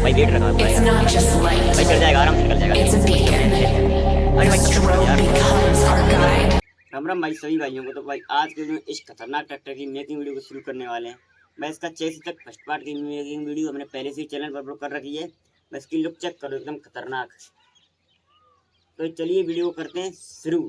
भाई वेट रखा भाई It's यार, not just light, भाई चल जाएगा, आराम से निकल जाएगा। it's a beacon. अरे भाई Strobe यार, becomes our guide. Ram Ram भाई सभी भाइयों को। तो भाई आज के दिन इस खतरनाक ट्रैक्टर की मेकिंग वीडियो को शुरू करने वाले हैं। मैं इसका चेस तक फर्स्ट पार्ट की मेकिंग वीडियो हमने पहले से ही चैनल पर अपलोड कर रखी है। मैं इसकी लुक चेक करो, एकदम खतरनाक। तो चलिए वीडियो को करते हैं शुरू।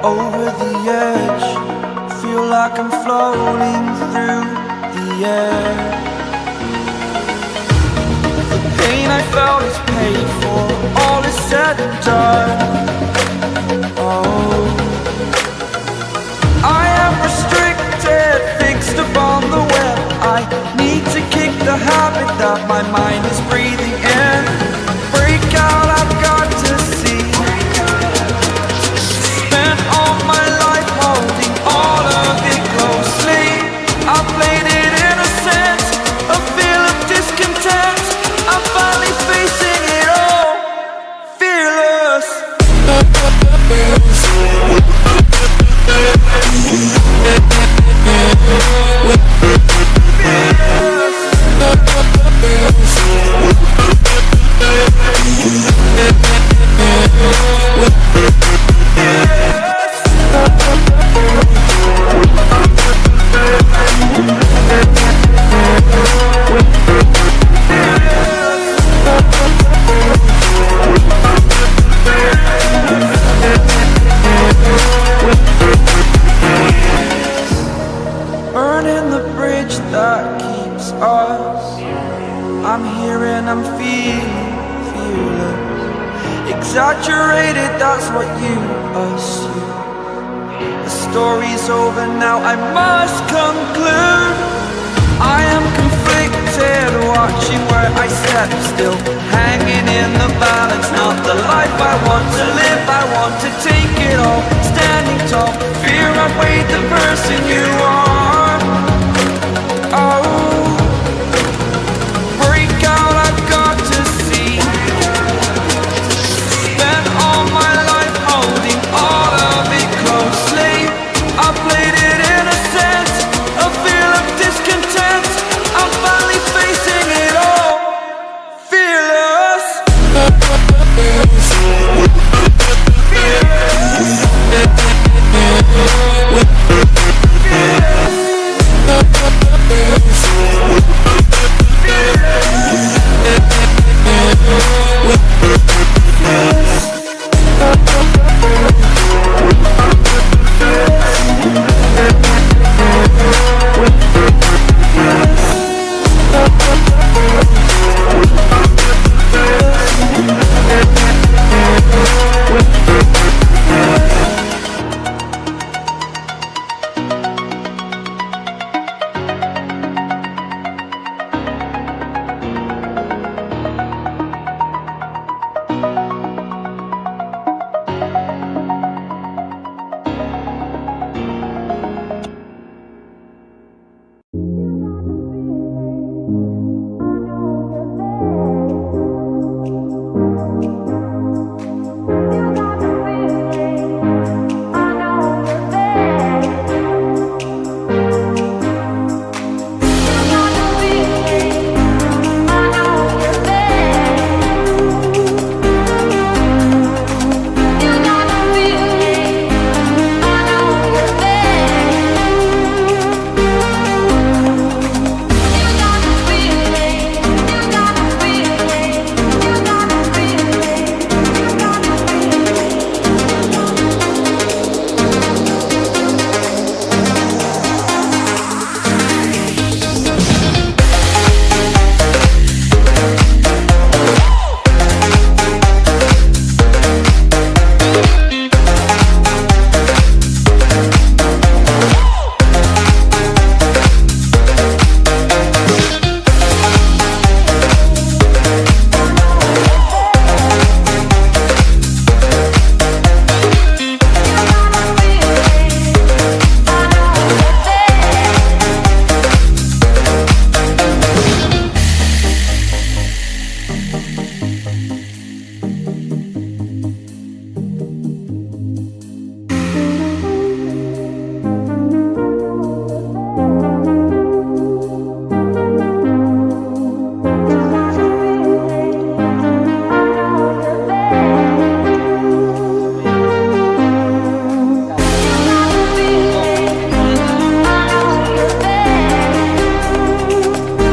Over the edge, feel like I'm floating through the air. The pain I felt is paid for, all is said and done. Oh, I am restricted, fixed upon the web. I need to kick the habit that my mind is breathing in. Break out, I've got to see. Spent all my life holding all of it closely. I played it innocent, a feel of discontent. I'm finally facing it all. exaggerated, that's what you assume. The story's over now, I must conclude. I am conflicted, watching where I step still, hanging in the balance, not the life I want to live. I want to take it all, standing tall, fear I've weighed the person you are.